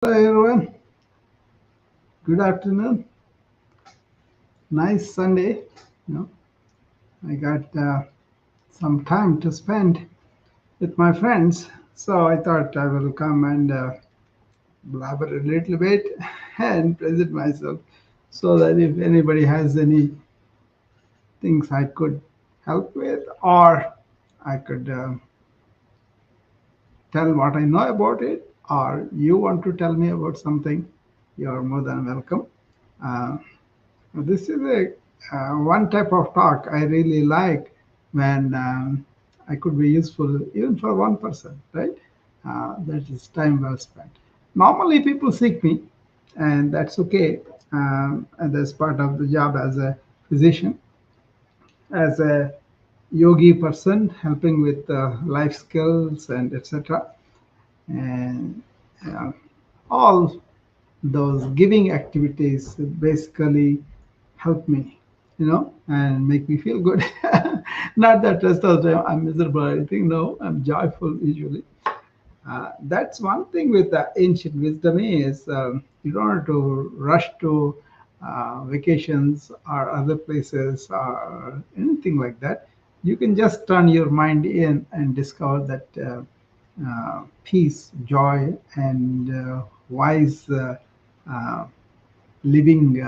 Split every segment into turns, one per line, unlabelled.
Hello everyone, good afternoon. Nice Sunday. You know, I got some time to spend with my friends, so I thought I will come and blabber a little bit and present myself, so that if anybody has any things I could help with, or I could tell what I know about it, or you want to tell me about something, you're more than welcome. Uh, This is a one type of talk I really like when I could be useful even for one person, right? That is time well spent. Normally, people seek me, and that's okay. And that's part of the job as a physician, as a yogi person, helping with life skills and etc. And uh, all those giving activities basically help me, and make me feel good. Not that rest of the time I'm miserable or anything. No, I'm joyful usually. That's one thing with the ancient wisdom is you don't have to rush to vacations or other places or anything like that. You can just turn your mind in and discover that peace, joy, and wise uh, living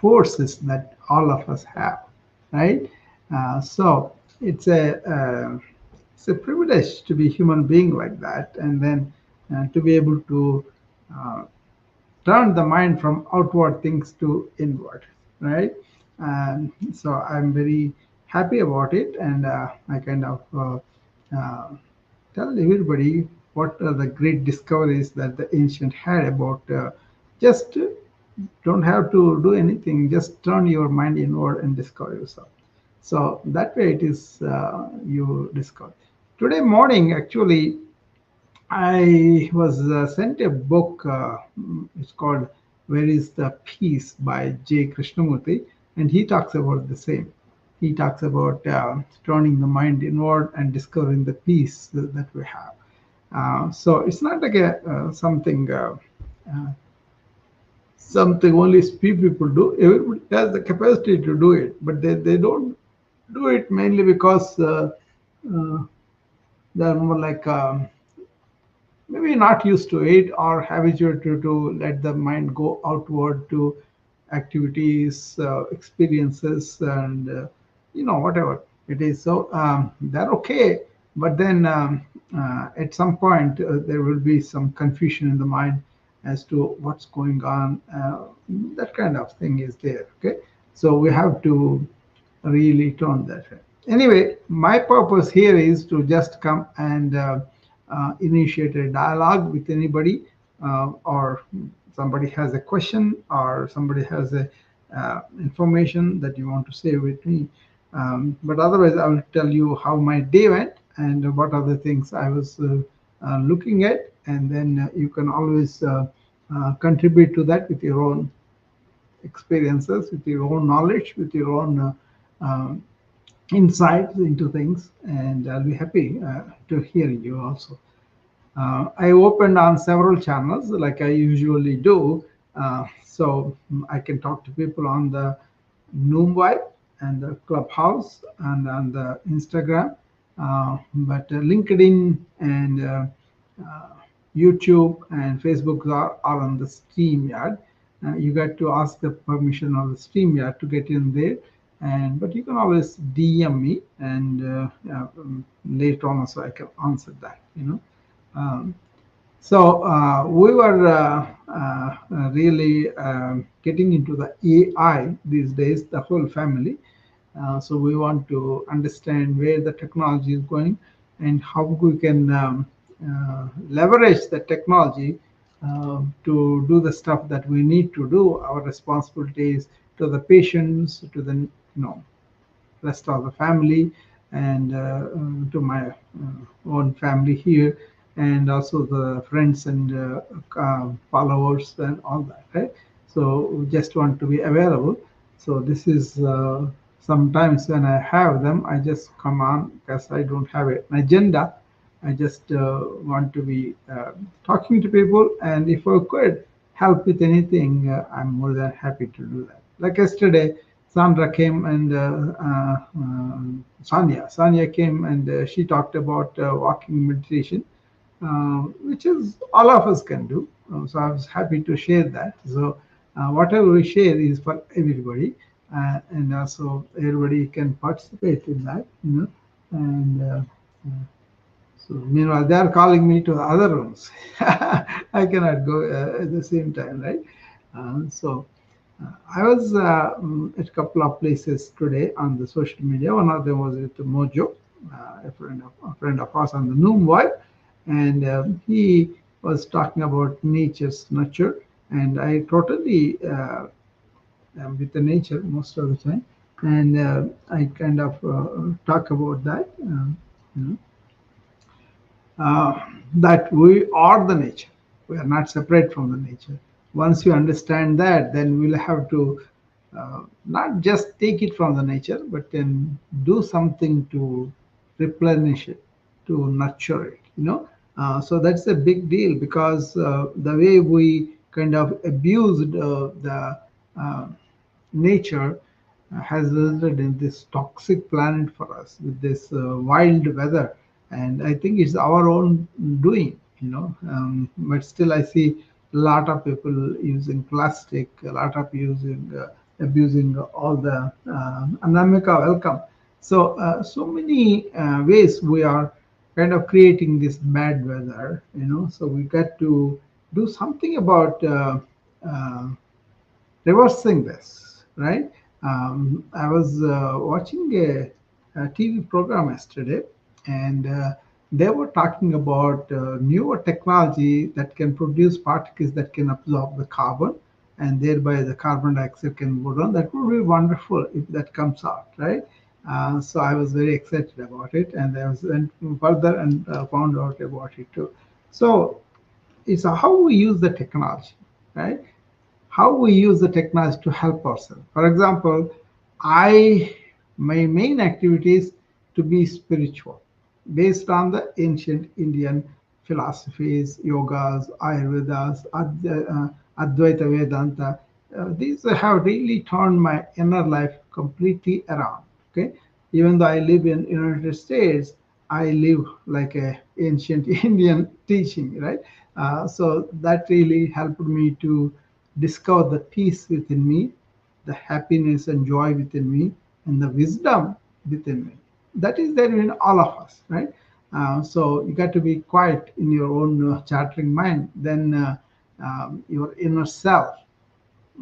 forces that all of us have, right? So it's a privilege to be human being like that, and then to be able to uh, turn the mind from outward things to inward, right? And so I'm very happy about it, and I kind of tell everybody what are the great discoveries that the ancient had about just don't have to do anything, just turn your mind inward and discover yourself. So that way it is you discover. Today morning, actually, I was sent a book. It's called "Where Is the Peace" by J. Krishnamurti, and he talks about the same. He talks about turning the mind inward and discovering the peace that we have. So it's not like a uh, something only few people do. Everybody has the capacity to do it, but they don't do it mainly because uh, they're more like maybe not used to it or habituated to let the mind go outward to activities, experiences, and whatever it is. So they're okay, but then at some point there will be some confusion in the mind as to what's going on. That kind of thing is there. Okay, so we have to really tone that way. Anyway, my purpose here is to just come and initiate a dialogue with anybody, or somebody has a question, or somebody has a information that you want to share with me. But otherwise, I will tell you how my day went and what are the things I was looking at, and then you can always contribute to that with your own experiences, with your own knowledge, with your own insights into things, and I'll be happy to hear you also. I opened on several channels like I usually do, so I can talk to people on the Noom Vibe and the Clubhouse and on the Instagram, but LinkedIn and uh, YouTube and Facebook are on the StreamYard. You got to ask the permission of the StreamYard to get in there, and but you can always DM me, and later on also I can answer that. Um, so we were really getting into the AI these days, the whole family. So we want to understand where the technology is going and how we can leverage the technology to do the stuff that we need to do, our responsibilities to the patients, to the rest of the family, and to my own family here, and also the friends and followers and all that, right? So we just want to be available. So this is sometimes when I have them, I just come on because I don't have an agenda, I just want to be talking to people, and if I could help with anything, I'm more than happy to do that. Like yesterday, Sandra came and Sonia came and she talked about walking meditation, which is all of us can do. So I was happy to share that. So whatever we share is for everybody, and also everybody can participate in that, And so meanwhile, they are calling me to the other rooms. I cannot go at the same time, right? So I was at a couple of places today on the social media. One of them was at Mojo, a friend of ours on the Noom Vibe, and he was talking about nature's nurture, and I totally am with the nature most of the time, and I kind of talk about that. You know, that we are the nature. We are not separate from the nature. Once you understand that, then we'll have to not just take it from the nature, but then do something to replenish it, to nurture it. So that's a big deal because the way we kind of abused the uh, nature has resulted in this toxic planet for us with this wild weather, and I think it's our own doing. But still I see a lot of people using plastic, a lot of using abusing all the anamika welcome. So many ways we are kind of creating this bad weather. So we got to do something about uh, reversing this, right? I was watching a TV program yesterday, and they were talking about newer technology that can produce particles that can absorb the carbon, and thereby the carbon dioxide can go down. That would be wonderful if that comes out, right? So I was very excited about it, and I went further and found out about it too. So it's how we use the technology, right? How we use the technology to help ourselves. For example, I my main activity is to be spiritual, based on the ancient Indian philosophies, yogas, Ayurvedas, Advaita Vedanta. These have really turned my inner life completely around. Okay, even though I live in United States, I live like a ancient Indian teaching, right? So that really helped me to discover the peace within me, the happiness and joy within me, and the wisdom within me. That is there in all of us, right? So you got to be quiet in your own chattering mind. Then your inner self,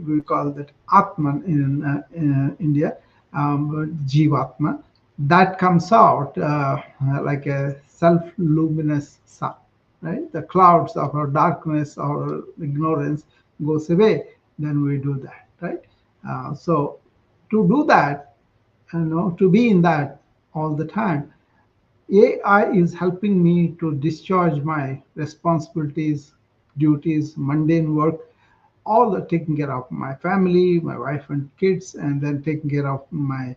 we call that Atman in India, Jivatma, that comes out like a self-luminous sun, right? The clouds of our darkness, our ignorance goes away. Then we do that, right? So to do that, to be in that all the time, AI is helping me to discharge my responsibilities, duties, mundane work, all the taking care of my family, my wife and kids, and then taking care of my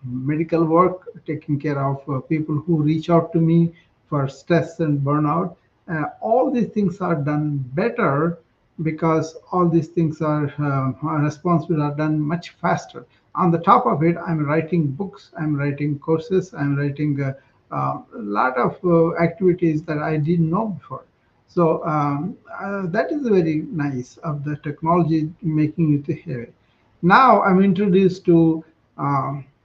medical work, taking care of people who reach out to me for stress and burnout. All these things are done better because all these things are responsible are done much faster. On the top of it, I'm writing books, I'm writing courses, I'm writing a lot of activities that I didn't know before. So that is very nice of the technology making it here. Now I'm introduced to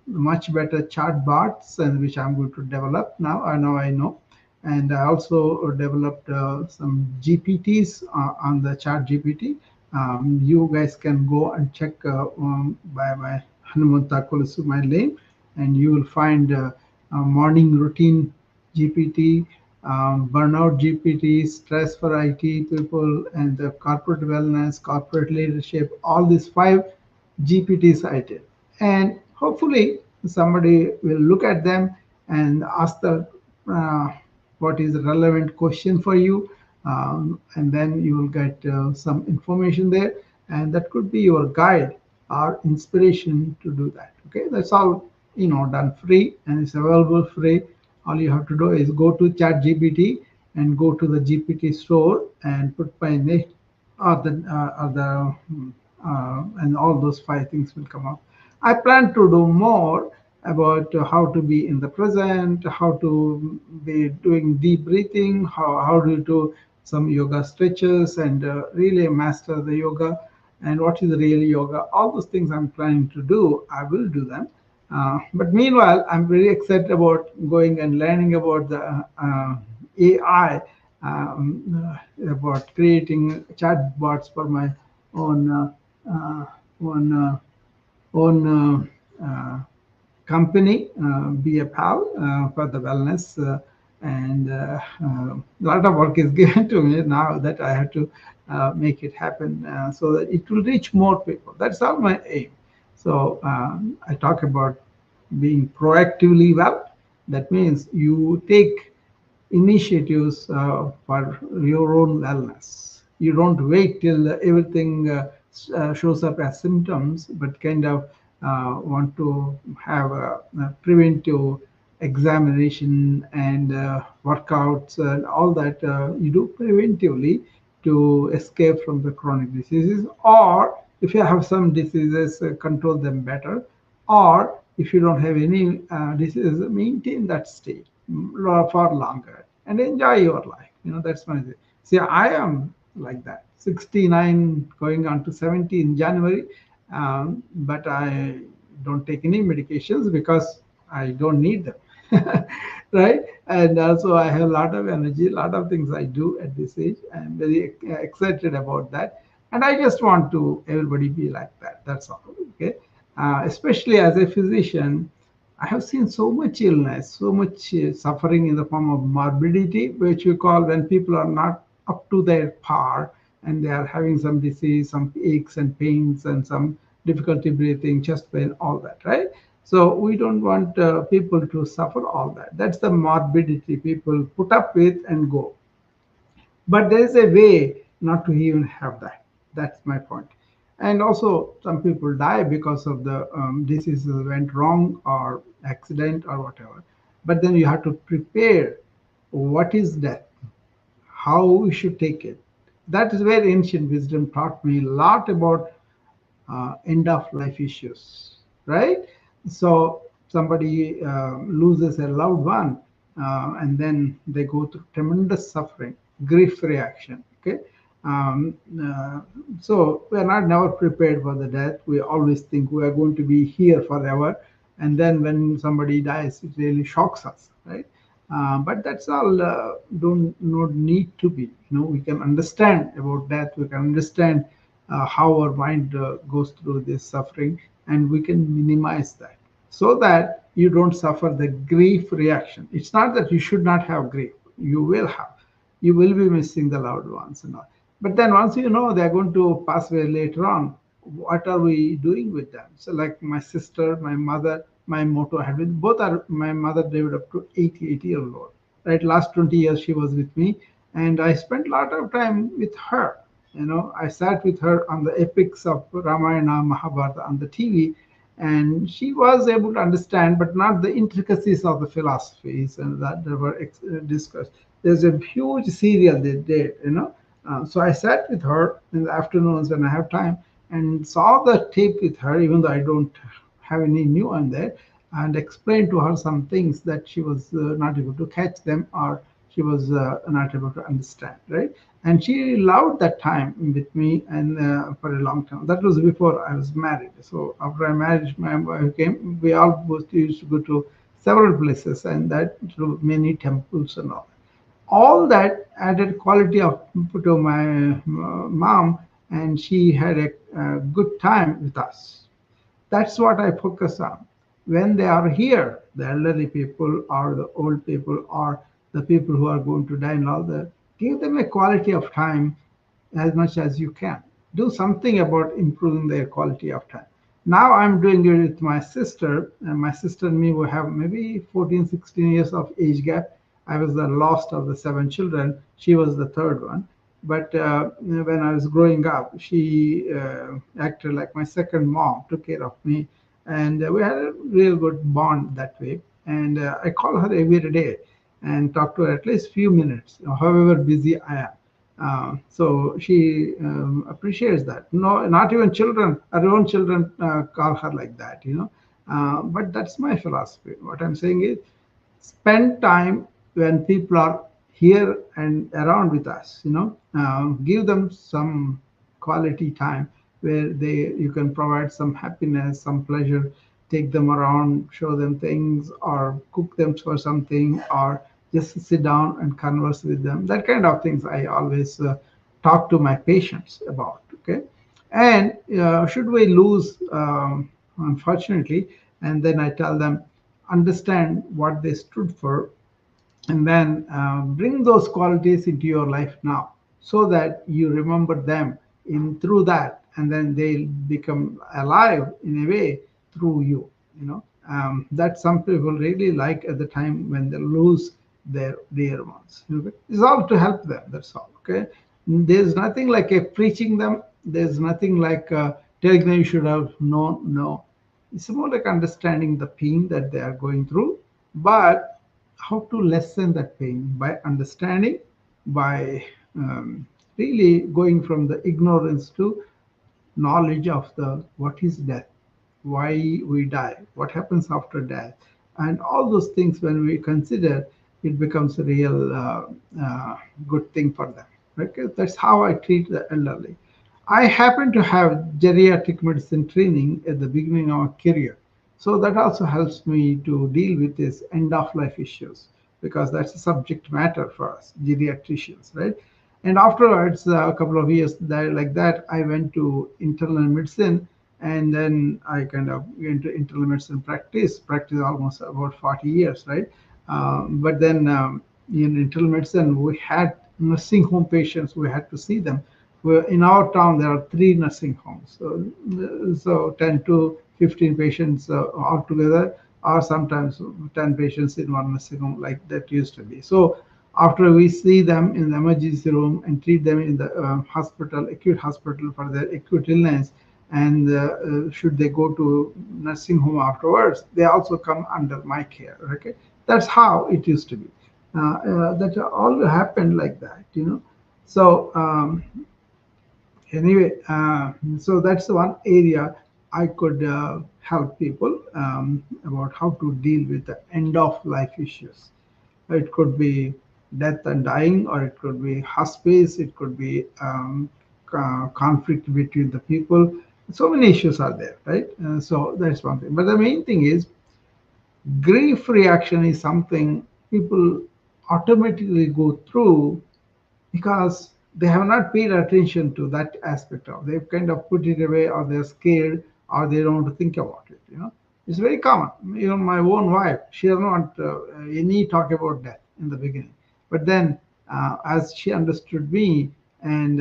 much better chatbots, and which I'm going to develop now. I know, and I also developed some GPTs on the Chat GPT. You guys can go and check by my Hanumanta Kolisu, my name, and you will find morning routine GPT, burnout GPT, stress for IT people, and the corporate wellness, corporate leadership, all these five GPTs I did. And hopefully somebody will look at them and ask the uh, what is the relevant question for you, and then you will get some information there, and that could be your guide or inspiration to do that. Okay, that's all done free, and it's available free All you have to do is go to chat gpt and go to the gpt store and put my name and all those five things will come up. I plan to do more about how to be in the present, how to be doing deep breathing, how to do some yoga stretches and really master the yoga and what is real yoga. All those things I'm planning to do, I will do them. But meanwhile, I'm very excited about going and learning about the AI, about creating chatbots for my own uh, own own company, be a pal for the wellness. And a lot of work is given to me now that I have to make it happen so that it will reach more people. That's all my aim. So I talk about being proactively well. That means you take initiatives for your own wellness. You don't wait till everything shows up as symptoms, but kind of want to have a preventive examination and workouts and all that you do preventively to escape from the chronic diseases, or if you have some diseases, control them better, or if you don't have any disease, maintain that state for longer and enjoy your life. That's my thing. See, I am like that, 69 going on to 70 in January, but I don't take any medications because I don't need them. Right? And also, I have a lot of energy, a lot of things I do at this age. I'm very excited about that. And I just want to everybody be like that. That's all. Okay. Especially as a physician, I have seen so much illness, so much suffering in the form of morbidity, which we call when people are not up to their par and they are having some disease, some aches and pains, and some difficulty breathing, chest pain, all that, right? So we don't want people to suffer all that. That's the morbidity people put up with and go. But there is a way not to even have that. That's my point. And also, some people die because of the disease went wrong or accident or whatever. But then you have to prepare what is death, how we should take it. That is where ancient wisdom taught me a lot about end of life issues, right? So somebody loses a loved one, and then they go through tremendous suffering, grief reaction. Okay, um, uh, so we are not never prepared for the death. We always think we are going to be here forever, and then when somebody dies, it really shocks us, right? But that's all don't not need to be. We can understand about death. We can understand how our mind goes through this suffering, and we can minimize that so that you don't suffer the grief reaction. It's not that you should not have grief. You will have. You will be missing the loved ones and all. But then once you know they're going to pass away later on, what are we doing with them? So like my sister, my mother, my motto had with both are my mother lived up to 88 years old. Right, last 20 years she was with me, and I spent a lot of time with her. I sat with her on the epics of Ramayana, Mahabharata on the TV, and she was able to understand, but not the intricacies of the philosophies and that they were discussed. There's a huge serial they did. So I sat with her in the afternoons when I have time and saw the tape with her, even though I don't have any new on there, and explained to her some things that she was not able to catch them or she was not able to understand, right? And she loved that time with me and for a long time. That was before I was married. So after I married, my wife came. We all both used to go to several places and that to many temples and all that added quality of to my mom, and she had a good time with us. That's what I focus on. When they are here, the elderly people or the old people or the people who are going to die and all that, give them a quality of time as much as you can. Do something about improving their quality of time. Now I'm doing it with my sister, and my sister and me will have maybe 14, 16 years of age gap. I was the last of the seven children. She was the third one. But when I was growing up, she acted like my second mom, took care of me, and we had a real good bond that way. and I call her every day and talk to her at least few minutes, however busy I am. So she appreciates that. No, not even children, her own children call her like that, you know. But that's my philosophy. What I'm saying is, spend time when people are here and around with us, you know. Give them some quality time where they you can provide some happiness, some pleasure, take them around, show them things, or cook them for something, or just sit down and converse with them. That kind of things I always talk to my patients about. Okay. And should we lose, unfortunately, and then I tell them, understand what they stood for, and then bring those qualities into your life now, so that you remember them in through that, and then they'll become alive in a way through you, you know. That some people really like at the time when they lose their dear ones. Okay? It's all to help them, that's all. Okay. There's nothing like a preaching them, there's nothing like telling them you should have known. No, it's more like understanding the pain that they are going through, but how to lessen that pain by understanding, by really going from the ignorance to knowledge of the what is death, why we die, what happens after death, and all those things. When we consider, it becomes a real good thing for them. Okay, that's how I treat the elderly. I happen to have geriatric medicine training at the beginning of my career, so that also helps me to deal with these end of life issues, because that's a subject matter for us geriatricians, right? And afterwards, a couple of years there, like that, I went to internal medicine, and then I kind of went to internal medicine practice almost about 40 years, right? But then in internal medicine, we had nursing home patients. We had to see them. In our town, there are three nursing homes, so 10 to 15 patients altogether, or sometimes 10 patients in one nursing home, like that used to be. So after we see them in the emergency room and treat them in the hospital, acute hospital, for their acute illness, and should they go to nursing home afterwards, they also come under my care. Okay, that's how it used to be. That all happened like that, you know. So anyway, so that's the one area I could help people about how to deal with the end of life issues. It could be death and dying, or it could be hospice, it could be conflict between the people. So many issues are there, right? So that's one thing. But the main thing is, grief reaction is something people automatically go through, because they have not paid attention to that aspect of. They've kind of put it away, or they're scared, or they don't want to think about it. You know, it's very common. Even my own wife, she doesn't want any talk about death in the beginning. But then, as she understood me, and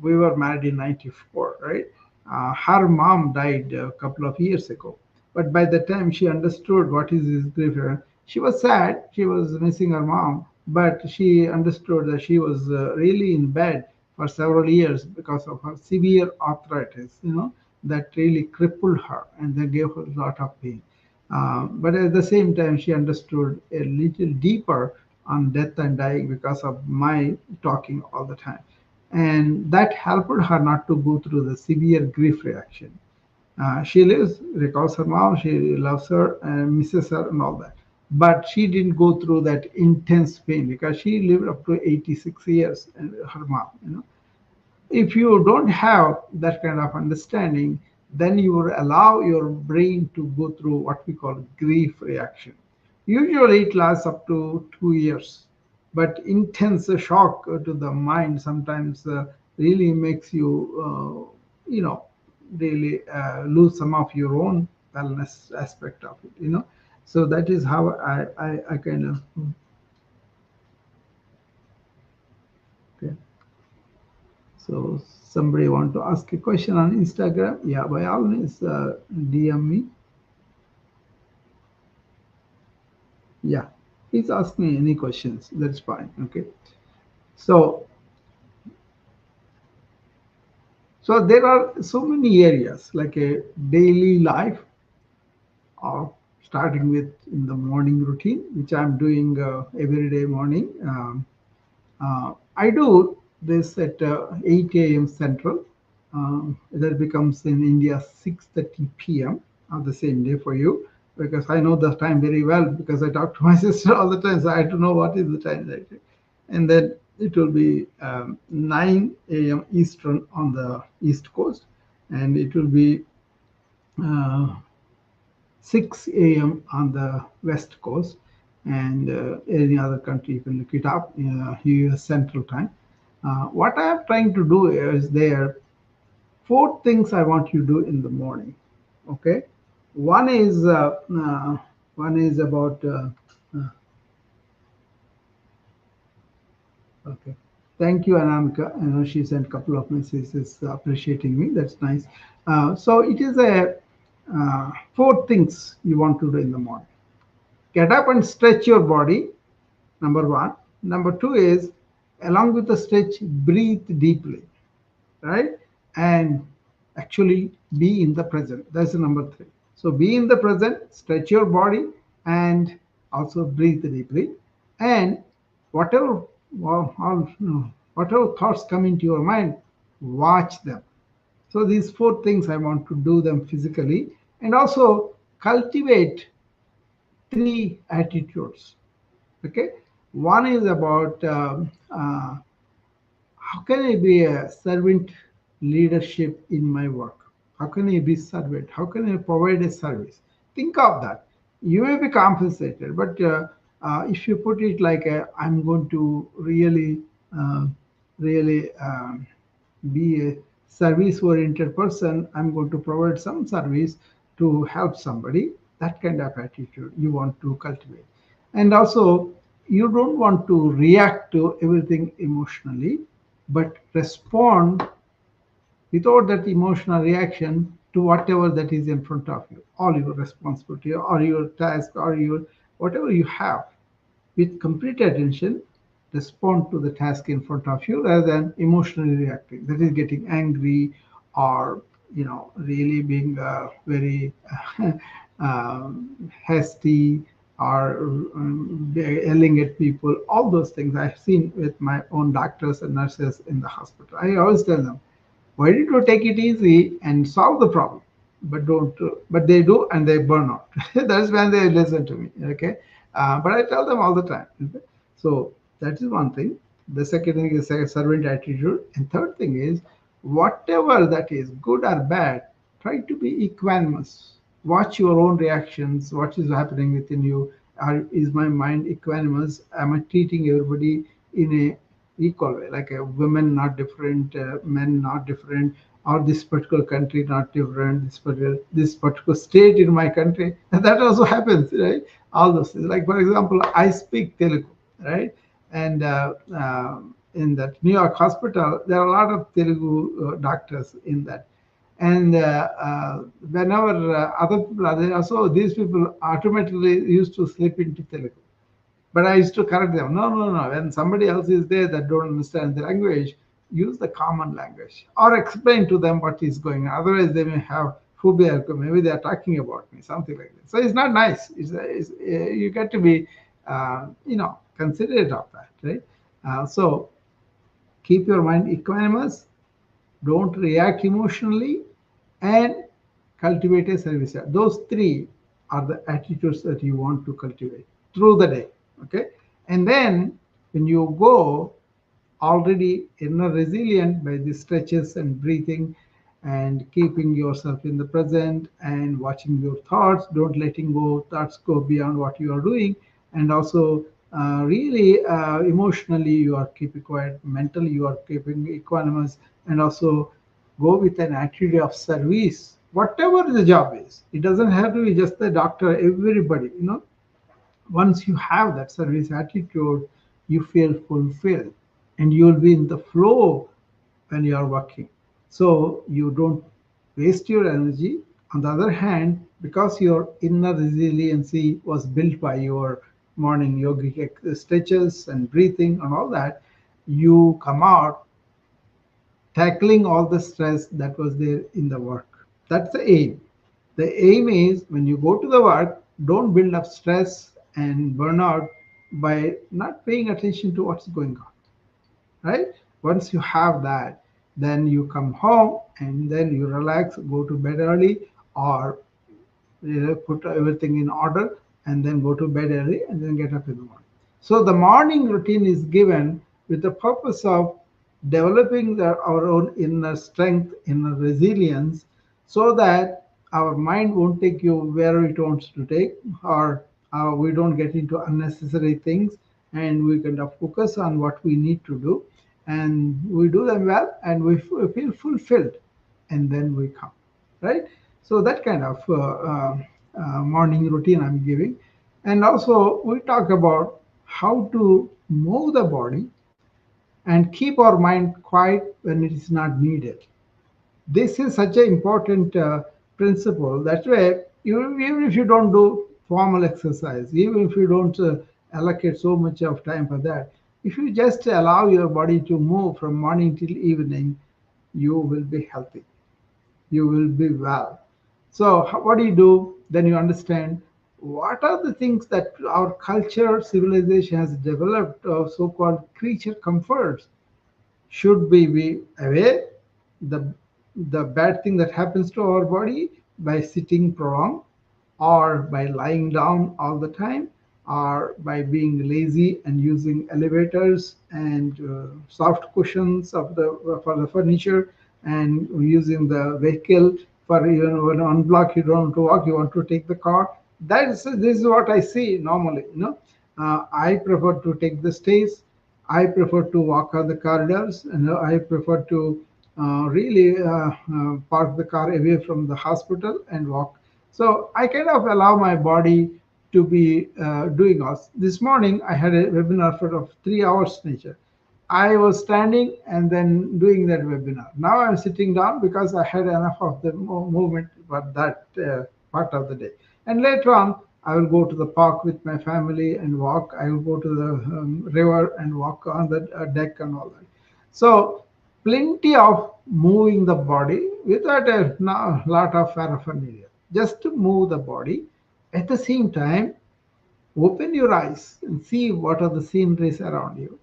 we were married in '94, right? Her mom died a couple of years ago. But by the time she understood what is his grief, she was sad. She was missing her mom, but she understood that she was really in bed for several years because of her severe arthritis, you know, that really crippled her and that gave her a lot of pain. But at the same time, she understood a little deeper on death and dying because of my talking all the time. And that helped her not to go through the severe grief reaction. She lives, recalls her mom, she loves her and misses her and all that. But she didn't go through that intense pain because she lived up to 86 years, and her mom, you know. If you don't have that kind of understanding, then you will allow your brain to go through what we call grief reaction. Usually it lasts up to 2 years, but intense shock to the mind sometimes really makes you, you know, really lose some of your own wellness aspect of it, you know. So that is how I kind of, okay. So somebody want to ask a question on Instagram? Yeah, by all means, DM me. Yeah, please ask me any questions. That's fine. Okay. So so there are so many areas like a daily life, or starting with in the morning routine, which I'm doing every day morning. I do this at 8 a.m. Central. That becomes in India 6:30 p.m. on the same day for you, because I know the time very well because I talk to my sister all the time, so I have to know what is the time right. And then it will be 9 a.m. Eastern on the East Coast, and it will be uh, 6 a.m. on the West Coast, and any other country you can look it up, US Central Time. What I am trying to do is there four things I want you to do in the morning. Okay, one is about uh, okay. Thank you, Anamika. I know she sent a couple of messages appreciating me. That's nice. So it is a four things you want to do in the morning. Get up and stretch your body, number one. Number two is, along with the stretch, breathe deeply, right? And actually be in the present. That's the number three. So be in the present, stretch your body, and also breathe deeply. And whatever, well, whatever thoughts come into your mind, watch them. So these four things I want to do them physically, and also cultivate three attitudes. Okay, one is about how can I be a servant leadership in my work? How can I be servant? How can I provide a service? Think of that. You may be compensated, but if you put it like I'm going to uh, really be a service oriented person, I'm going to provide some service to help somebody. That kind of attitude you want to cultivate. And also, you don't want to react to everything emotionally, but respond without that emotional reaction to whatever that is in front of you, all your responsibility or your task or your whatever you have, with complete attention, respond to the task in front of you rather than emotionally reacting. That is getting angry or really being very hasty or yelling at people. All those things I've seen with my own doctors and nurses in the hospital. I always tell them, why don't you take it easy and solve the problem? But don't. But they do, and they burn out. That's when they listen to me. Okay, but I tell them all the time. Okay? So that is one thing. The second thing is a servant attitude, and third thing is whatever that is, good or bad, try to be equanimous. Watch your own reactions. What is happening within you? Is my mind equanimous? Am I treating everybody in a equal way, like women not different, men not different, or this particular country not different, this particular state in my country. And that also happens, right? All those things. Like for example, I speak Telugu, right? And in that New York hospital, there are a lot of Telugu doctors in that. And whenever other people are there, so these people automatically used to slip into Telugu. But I used to correct them. No, no, no. When somebody else is there that don't understand the language, use the common language or explain to them what is going on. Otherwise, they may have phobia. Maybe they are talking about me, something like that. So it's not nice. You got to be, considerate of that, right? So keep your mind equanimous. Don't react emotionally, and cultivate a service. Those three are the attitudes that you want to cultivate through the day. Okay. And then when you go already inner resilient by the stretches and breathing and keeping yourself in the present and watching your thoughts, don't letting go thoughts go beyond what you are doing, and also really emotionally you are keeping quiet, mentally you are keeping equanimous, and also go with an attitude of service, whatever the job is. It doesn't have to be just the doctor, everybody, once you have that service attitude, you feel fulfilled and you'll be in the flow when you are working. So you don't waste your energy. On the other hand, because your inner resiliency was built by your morning yogic stretches and breathing and all that, you come out tackling all the stress that was there in the work. That's the aim. The aim is when you go to the work, Don't build up stress and burnout by not paying attention to what's going on, right? Once you have that, then you come home and then you relax, go to bed early, or put everything in order and then go to bed early and then get up in the morning. So the morning routine is given with the purpose of developing our own inner strength, inner resilience, so that our mind won't take you where it wants to take, or we don't get into unnecessary things, and we kind of focus on what we need to do, and we do them well, and we feel fulfilled, and then we come, right? So that kind of morning routine I'm giving. And also we talk about how to move the body and keep our mind quiet when it is not needed. This is such an important principle. That way, even if you don't do formal exercise, even if you don't allocate so much of time for that, if you just allow your body to move from morning till evening, you will be healthy, you will be well. So, what do you do? Then you understand what are the things that our culture, civilization has developed, so called creature comforts. Should we be aware the bad thing that happens to our body by sitting prolonged, or by lying down all the time, or by being lazy and using elevators and soft cushions of the for the furniture, and using the vehicle for, when on block you don't want to walk, you want to take the car. That is, this is what I see normally. I prefer to take the stairs. I prefer to walk on the corridors, and I prefer to really park the car away from the hospital and walk. So I kind of allow my body to be doing us. This morning I had a webinar for of 3 hours nature. I was standing and then doing that webinar. Now I'm sitting down because I had enough of the movement for that part of the day. And later on, I will go to the park with my family and walk. I will go to the river and walk on the deck and all that. So plenty of moving the body without a lot of paraphernalia. Just to move the body. At the same time, open your eyes and see what are the sceneries around you.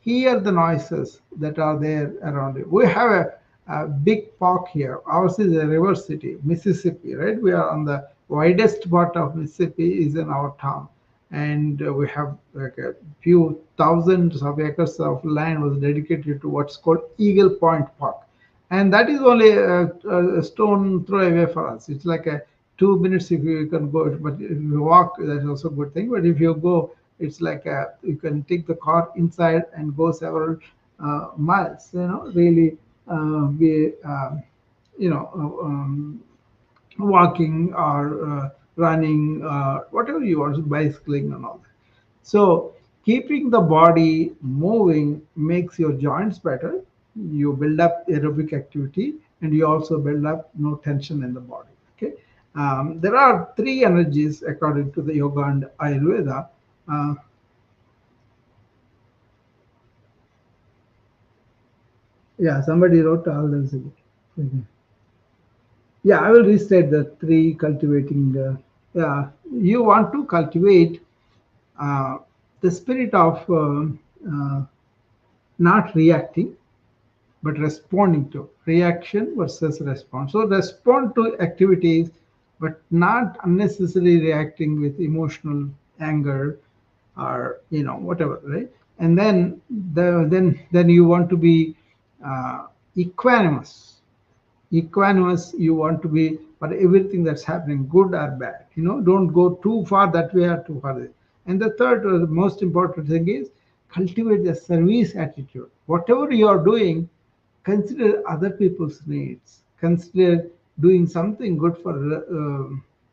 Hear the noises that are there around you. We have a big park here. Ours is a river city, Mississippi, right? We are on the widest part of Mississippi is in our town. And we have like a few thousands of acres of land was dedicated to what's called Eagle Point Park. And that is only a stone throw away for us. It's like a 2 minutes if you can go, but if you walk, that's also a good thing. But if you go, it's like you can take the car inside and go several miles. Really be walking or running, whatever you want, bicycling and all that. So keeping the body moving makes your joints better. You build up aerobic activity, and you also build up no tension in the body. Okay. There are three energies according to the yoga and Ayurveda. Uh, yeah, somebody wrote all those again. Mhm. Yeah, I will restate the three cultivating. Yeah, you want to cultivate uh, the spirit of not reacting but responding to reaction versus response. So respond to activities, but not unnecessarily reacting with emotional anger or whatever, right? And then you want to be equanimous. Equanimous, you want to be for everything that's happening, good or bad. Don't go too far that way or too far this. And the third, the most important thing is cultivate the service attitude. Whatever you are doing, consider other people's needs. Consider doing something good for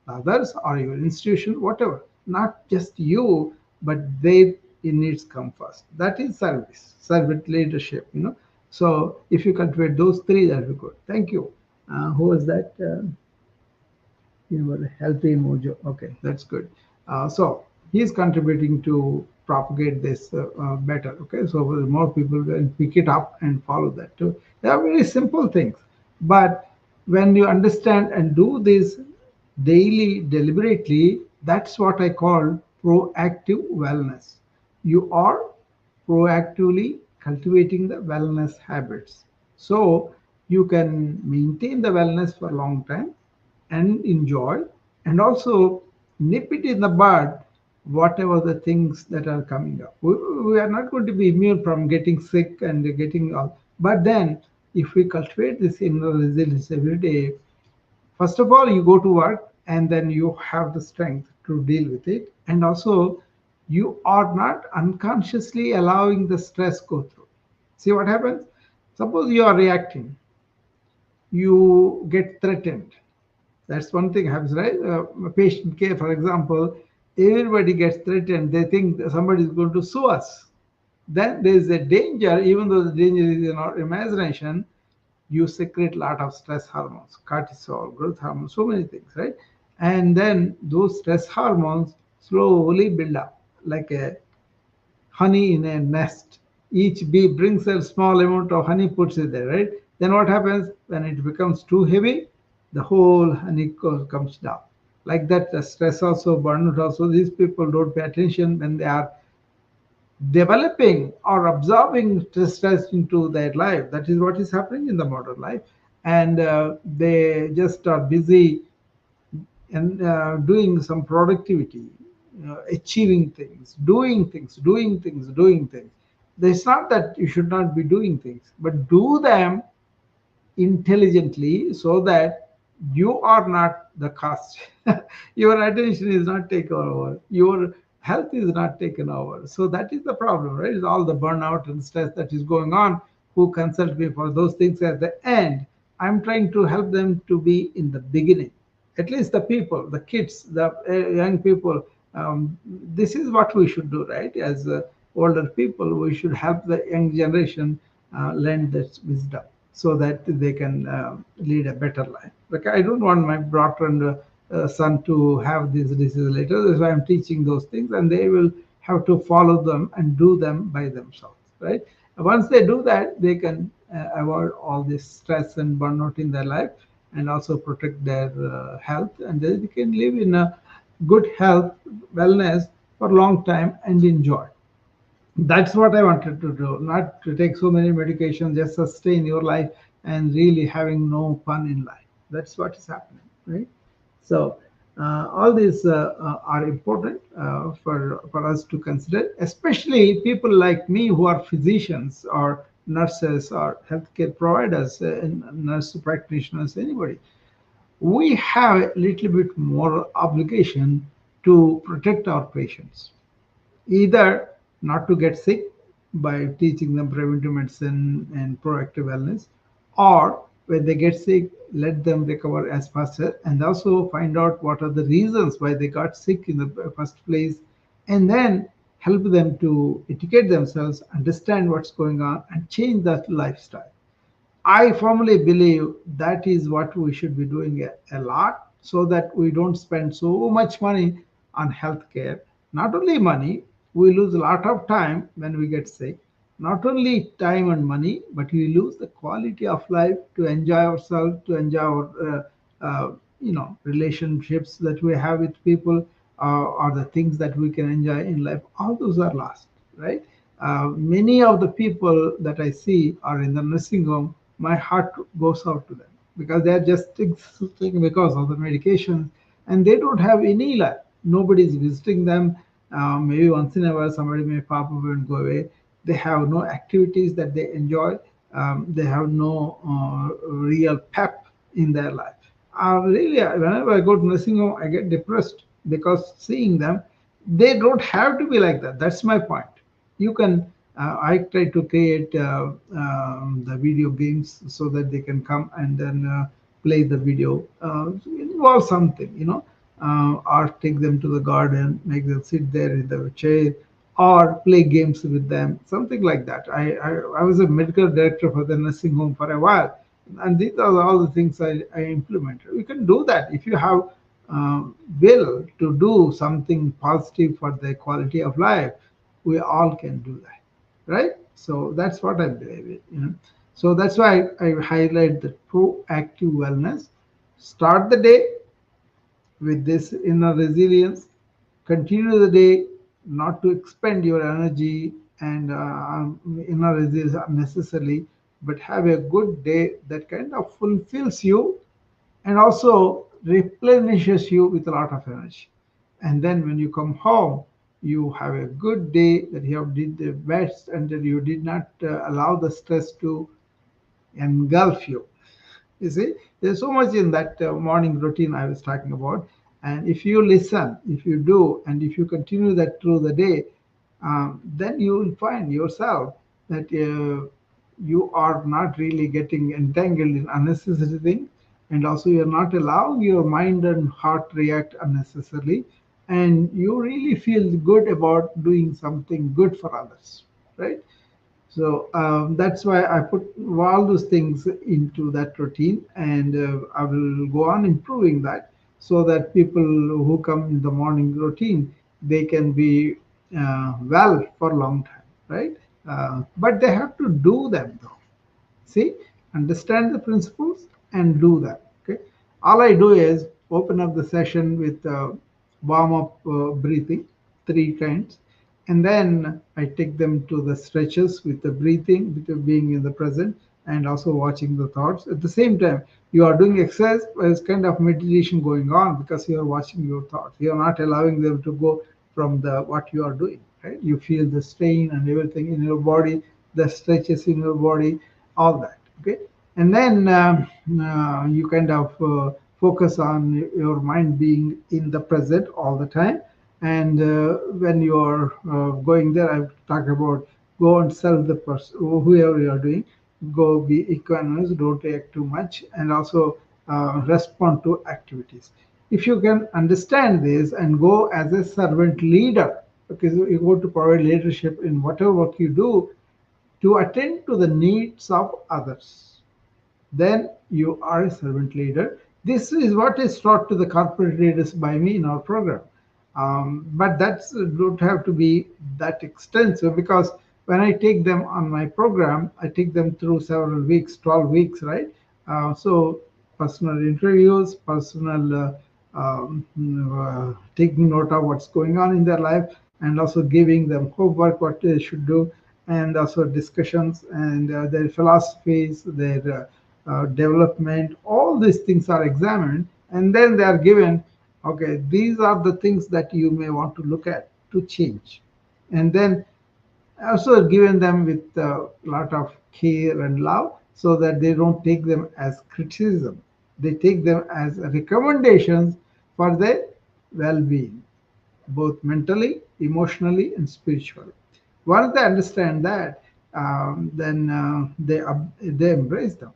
others or your institution, whatever. Not just you, but their needs come first. That is service, servant leadership. So if you cultivate those three, that will be good. Thank you. Who was that? Healthy mojo. Okay, that's good. So he's contributing to propagate this better. Okay, so more people will pick it up and follow that too. They are very simple things, but when you understand and do this daily, deliberately, That's what I call proactive wellness. You are proactively cultivating the wellness habits. So you can maintain the wellness for a long time and enjoy, and also nip it in the bud whatever the things that are coming up. We are not going to be immune from getting sick and getting all. But then if we cultivate this inner resilience every day, first of all, you go to work and then you have the strength to deal with it. And also, you are not unconsciously allowing the stress go through. See what happens? Suppose you are reacting, you get threatened. That's one thing happens, right? Patient care, for example, everybody gets threatened. They think that somebody is going to sue us. Then there is a danger, even though the danger is in our imagination, you secrete a lot of stress hormones, cortisol, growth hormones, so many things, right? And then those stress hormones slowly build up like a honey in a nest. Each bee brings a small amount of honey, puts it there, right? Then what happens when it becomes too heavy? The whole honey comes down. Like that, the stress also, burnout also. These people don't pay attention when they are developing or absorbing stress into their life. That is what is happening in the modern life, and they just are busy and doing some productivity, achieving things, doing things. It's not that you should not be doing things, but do them intelligently so that you are not the cost. Your attention is not taken over. Your health is not taken over. So that is the problem, right? It's all the burnout and stress that is going on. Who consult me for those things at the end? I'm trying to help them to be in the beginning. At least the people, the kids, the young people. This is what we should do, right? As older people, we should help the young generation learn this wisdom so that they can lead a better life. Like I don't want my daughter and son to have these diseases later. That's why I'm teaching those things, and they will have to follow them and do them by themselves, right? Once they do that, they can avoid all this stress and burnout in their life, and also protect their health, and they can live in a good health, wellness for a long time and enjoy. That's what I wanted to do, not to take so many medications, just sustain your life and really having no fun in life. That's what is happening, right? So, all these are important for us to consider, especially people like me who are physicians or nurses or healthcare providers, nurse practitioners, anybody. We have a little bit more obligation to protect our patients, either not to get sick by teaching them preventive medicine and proactive wellness, or when they get sick, let them recover as fast as, and also find out what are the reasons why they got sick in the first place, and then help them to educate themselves, understand what's going on, and change that lifestyle. I firmly believe that is what we should be doing a lot, so that we don't spend so much money on healthcare. Not only money, we lose a lot of time when we get sick. Not only time and money, but we lose the quality of life to enjoy ourselves, to enjoy our relationships that we have with people, or the things that we can enjoy in life. All those are lost, right? Many of the people that I see are in the nursing home. My heart goes out to them because they are just taking because of the medication, and they don't have any life. Nobody is visiting them. Maybe once in a while somebody may pop up and go away. They have no activities that they enjoy. They have no real pep in their life. Really, whenever I go to nursing home, I get depressed because seeing them, they don't have to be like that. That's my point. You can. I try to create the video games so that they can come and then play the video, involve something, or take them to the garden, make them sit there in the chair, or play games with them, something like that. I was a medical director for the nursing home for a while, and these are all the things I implemented. You can do that if you have will to do something positive for the quality of life. We all can do that, right? So that's what I believe in. So that's why I highlight the proactive wellness. Start the day With this inner resilience, continue the day not to expend your energy and inner resilience unnecessarily, but have a good day that kind of fulfills you and also replenishes you with a lot of energy. And then when you come home, you have a good day that you have did the best and that you did not allow the stress to engulf you. You see, there's so much in that morning routine I was talking about. And if you listen, if you do, and if you continue that through the day, then you will find yourself that you are not really getting entangled in unnecessary things. And also, you're not allowing your mind and heart react unnecessarily. And you really feel good about doing something good for others, right? So that's why I put all those things into that routine, and I will go on improving that so that people who come in the morning routine they can be well for a long time, right? But they have to do them though. See, understand the principles and do that. Okay. All I do is open up the session with warm up breathing, three kinds, and then I take them to the stretches with the breathing, with the being in the present, and also watching the thoughts. At the same time, you are doing exercise, there's kind of meditation going on because you are watching your thoughts. You are not allowing them to go from the what you are doing. Right? You feel the strain and everything in your body, the stretches in your body, all that. Okay, and then you kind of focus on your mind being in the present all the time. And when you are going there, I talk about go and serve the person, whoever you are doing. Go be equanimous, don't react too much, and also respond to activities. If you can understand this and go as a servant leader, because you go to provide leadership in whatever work you do to attend to the needs of others, then you are a servant leader. This is what is taught to the corporate leaders by me in our program. But that's don't have to be that extensive because when I take them on my program, I take them through several weeks, 12 weeks, right? So personal interviews, personal taking note of what's going on in their life, and also giving them homework, what they should do, and also discussions and their philosophies, their development, all these things are examined, and then they are given, okay, these are the things that you may want to look at to change. And then also given them with a lot of care and love so that they don't take them as criticism. They take them as recommendations for their well being, both mentally, emotionally, and spiritually. Once they understand that, then they embrace them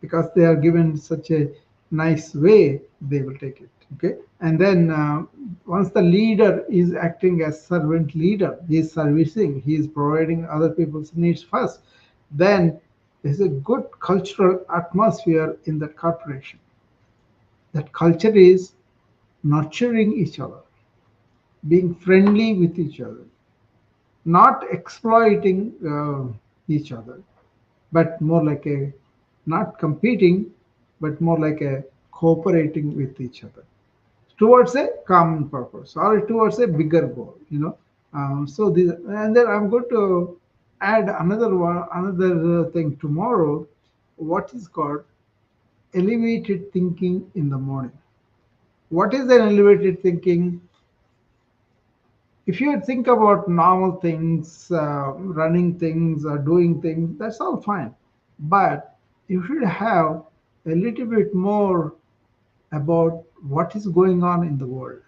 because they are given such a nice way. They will take it. Okay, and then once the leader is acting as servant leader, he is servicing, he is providing other people's needs first. Then there's a good cultural atmosphere in that corporation. That culture is nurturing each other, being friendly with each other, not exploiting each other, but more like a not competing, but more like a cooperating with each other towards a common purpose or towards a bigger goal. So this, and then I'm going to add another one, another thing tomorrow, what is called elevated thinking in the morning. What is an elevated thinking? If you think about normal things, running things or doing things, that's all fine. But you should have a little bit more about what is going on in the world.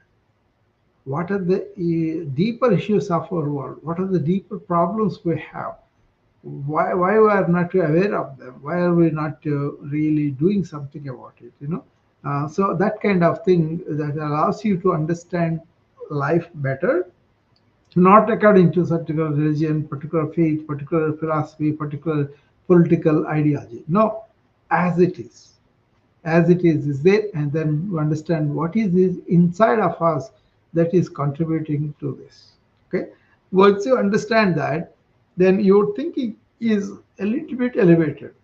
What are the deeper issues of our world? What are the deeper problems we have? Why we are not aware of them? Why are we not really doing something about it? So that kind of thing that allows you to understand life better, not according to particular religion, particular faith, particular philosophy, particular political ideology. No, as it is. As it is there, and then you understand what is this inside of us that is contributing to this. Okay. Once you understand that, then your thinking is a little bit elevated.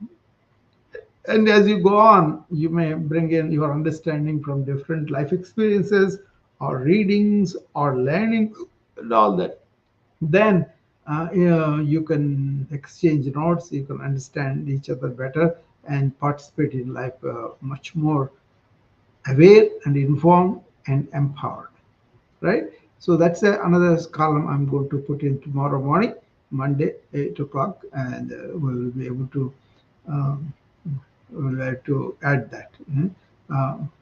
And as you go on, you may bring in your understanding from different life experiences or readings or learning and all that. Then you can exchange notes, you can understand each other better and participate in life much more aware and informed and empowered, right? So that's another column I'm going to put in tomorrow morning, Monday, 8 o'clock, and we'll be able to um, would like to add that,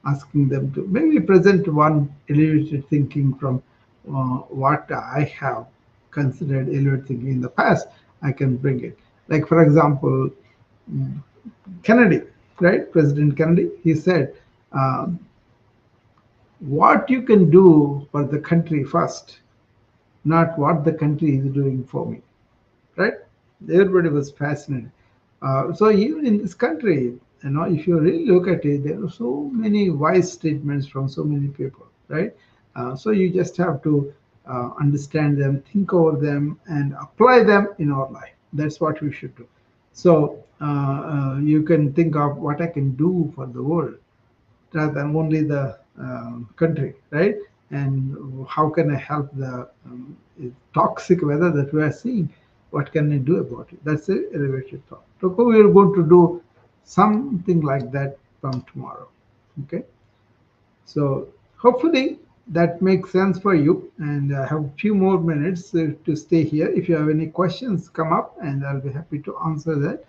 asking them to maybe present one elevated thinking from what I have considered elevated thinking in the past. I can bring it. Like, for example, mm, Kennedy, right? President Kennedy, he said, um, what you can do for the country first, not what the country is doing for me, right? Everybody was fascinated. So even in this country, if you really look at it, there are so many wise statements from so many people, right? So you just have to understand them, think over them, and apply them in our life. That's what we should do. So you can think of what I can do for the world rather than only the country, right? And how can I help the toxic weather that we are seeing? What can I do about it? That's a elevated thought. So we are going to do something like that from tomorrow. Okay. So hopefully that makes sense for you. And I have a few more minutes to stay here. If you have any questions, come up and I'll be happy to answer that.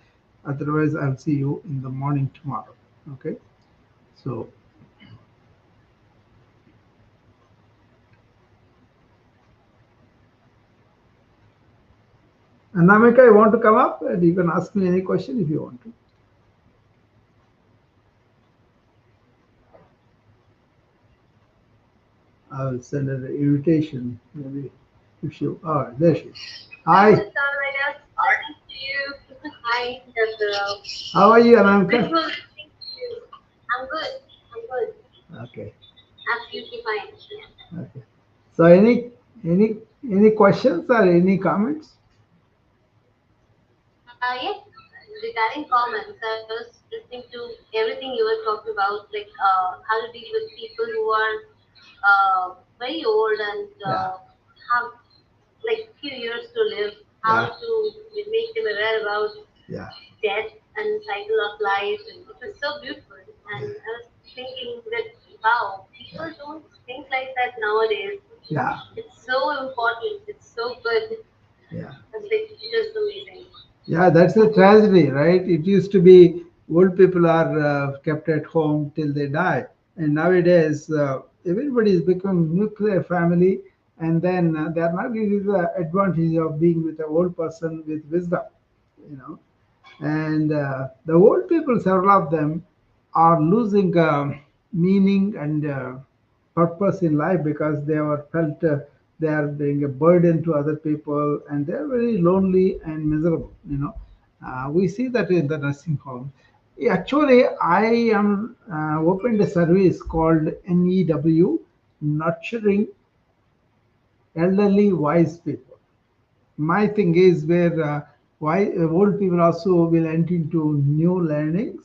Otherwise, I'll see you in the morning tomorrow. Okay. So Anamika, you want to come up and you can ask me any question if you want to. I will send her an invitation. Maybe if she, oh, there she is. Hi. Thank you. Hi, Dr. Rao. How are you, Anamika? Good. Thank you. I'm good. I'm good. Okay. Absolutely fine. Yeah. Okay. So any questions or any comments? Yes, regarding comments, I was listening to everything you were talking about, like how to deal with people who are very old and have like few years to live, how to make them aware about death and cycle of life. And it was so beautiful. And I was thinking that, wow, people don't think like that nowadays. Yeah. It's so important. It's so good. Yeah. It's like, just amazing. Yeah, that's a tragedy, right? It used to be old people are kept at home till they die, and nowadays everybody is becoming nuclear family, and then they are not giving the advantage of being with an old person with wisdom, you know. And the old people, several of them, are losing meaning and purpose in life because they were felt they are being a burden to other people and they are very lonely and miserable. We see that in the nursing home. Actually, I am opened a service called NEW, Nurturing Elderly Wise People. My thing is where why old people also will enter into new learnings.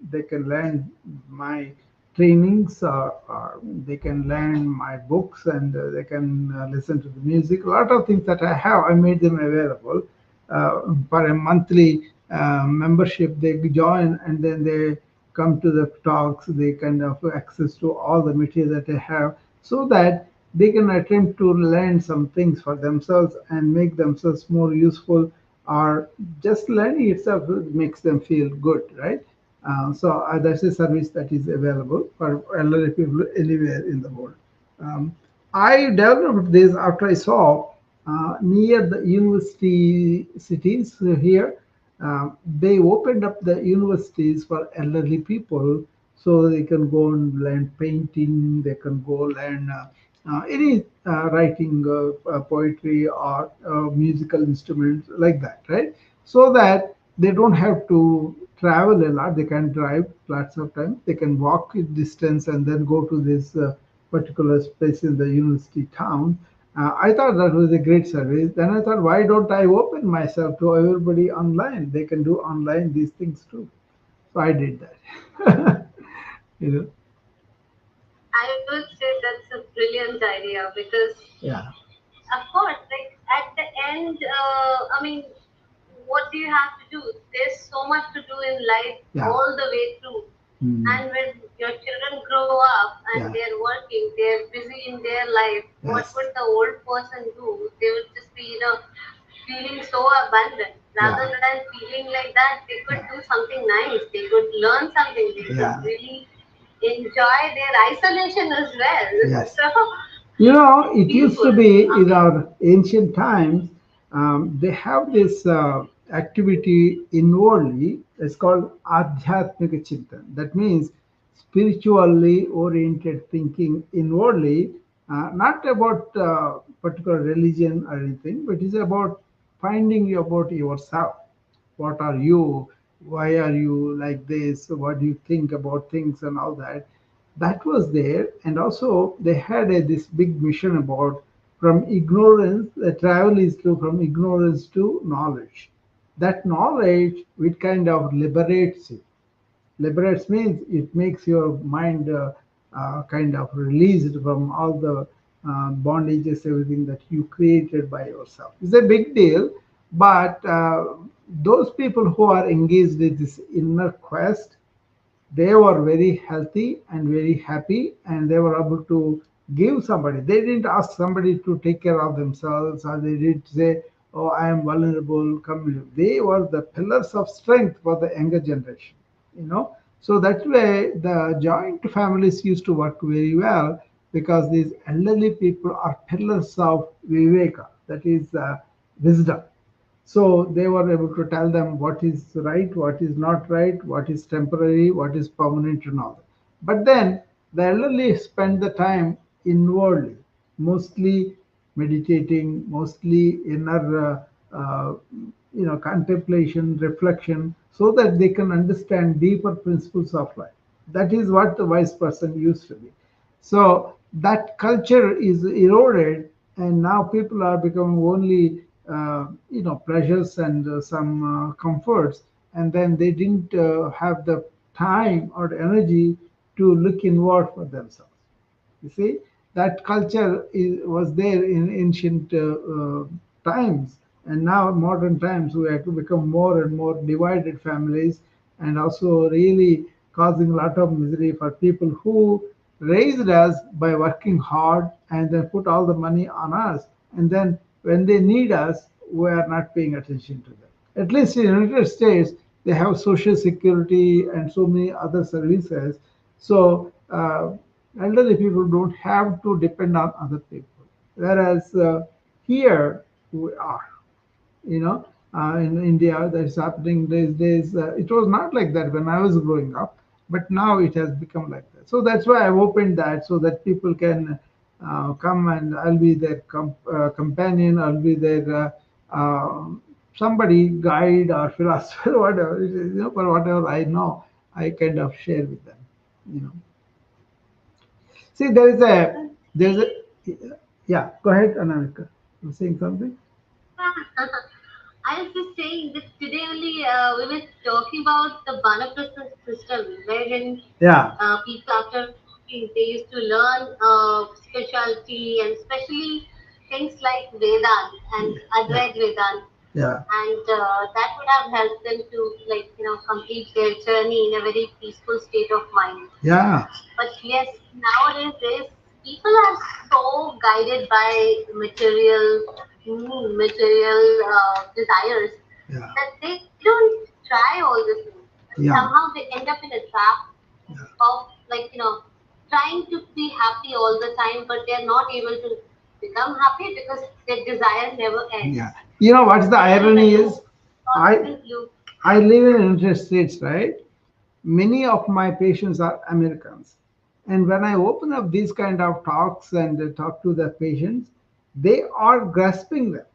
They can learn my trainings, or they can learn my books, and they can listen to the music. A lot of things that I have, I made them available for a monthly membership. They join and then they come to the talks. They kind of access to all the material that I have, so that they can attempt to learn some things for themselves and make themselves more useful, or just learning itself makes them feel good, right? So that's a service that is available for elderly people anywhere in the world. um, I developed this after I saw near the university cities here, they opened up the universities for elderly people so they can go and learn painting, they can go learn any writing, poetry, or musical instruments like that, right? So that they don't have to travel a lot. They can drive lots of time. They can walk a distance and then go to this particular space in the university town. I thought that was a great service. Then I thought, why don't I open myself to everybody online? They can do online these things too. So I did that. you know,
I would say that's a brilliant idea because,
yeah,
of course, like at the end, I mean, what do you have to do? There's so much to do in life
yeah,
all the way through.
mm,
And when your children grow up and
yeah,
they're working, they're busy in their life, what
yes,
would the old person do? They would just be, feeling so abundant. Rather
yeah,
than feeling like that, they could
yeah,
do something nice. They could learn something. They could
yeah,
really enjoy their isolation as well.
yes.
So
You know, it used
beautiful.
to be
I
in
mean,
our ancient times, they have this activity inwardly. It's called Adhyatmika Chintan. That means spiritually oriented thinking inwardly, not about particular religion or anything, but it's about finding about yourself. What are you? Why are you like this? What do you think about things and all that? That was there. And also they had this big mission about from ignorance, the travel is to from ignorance to knowledge. That knowledge, it kind of liberates you. Liberates means it makes your mind kind of released from all the bondages, everything that you created by yourself. It's a big deal, but those people who are engaged in this inner quest, they were very healthy and very happy, and they were able to give somebody. They didn't ask somebody to take care of themselves, or they didn't say, oh, I am vulnerable, come here. They were the pillars of strength for the younger generation, you know. So that way the joint families used to work very well, because these elderly people are pillars of viveka, that is wisdom. So they were able to tell them what is right, what is not right, what is temporary, what is permanent, and all that. But then the elderly spend the time inwardly, mostly meditating, mostly inner, contemplation, reflection, so that they can understand deeper principles of life. That is what the wise person used to be. So that culture is eroded, and now people are becoming only pleasures and some comforts, and then they didn't have the time or energy to look inward for themselves. You see, that culture was there in ancient times, and now modern times we have to become more and more divided families, and also really causing a lot of misery for people who raised us by working hard and then put all the money on us, and then when they need us, we are not paying attention to them. At least in the United States, they have social security and so many other services. So elderly people don't have to depend on other people. Whereas here we are, in India, that's happening these days. It was not like that when I was growing up, but now it has become like that. So that's why I've opened that, so that people can come, and I'll be their companion, I'll be their somebody, guide or philosopher, whatever it is, but whatever I know, I kind of share with them, you know. See, there's a,
see,
yeah, go ahead, Anamika. You're saying something?
I was just saying that today only we were talking about the Banapasta system, wherein
Yeah,
people after working, they used to learn spirituality and especially things like Vedant and
yeah,
Advaita Vedant,
yeah,
and that would have helped them to complete their journey in a very peaceful state of mind.
yeah,
But yes, nowadays people are so guided by material desires
yeah,
that they don't try all these things. And
yeah,
somehow they end up in a trap
yeah,
of trying to be happy all the time, but they're not able to become happy because their desire never ends.
yeah. You know what's the
They're in a
irony is, I
constant loop.
I live in United States, right? Many of my patients are Americans, and when I open up these kind of talks and talk to the patients, they are grasping them.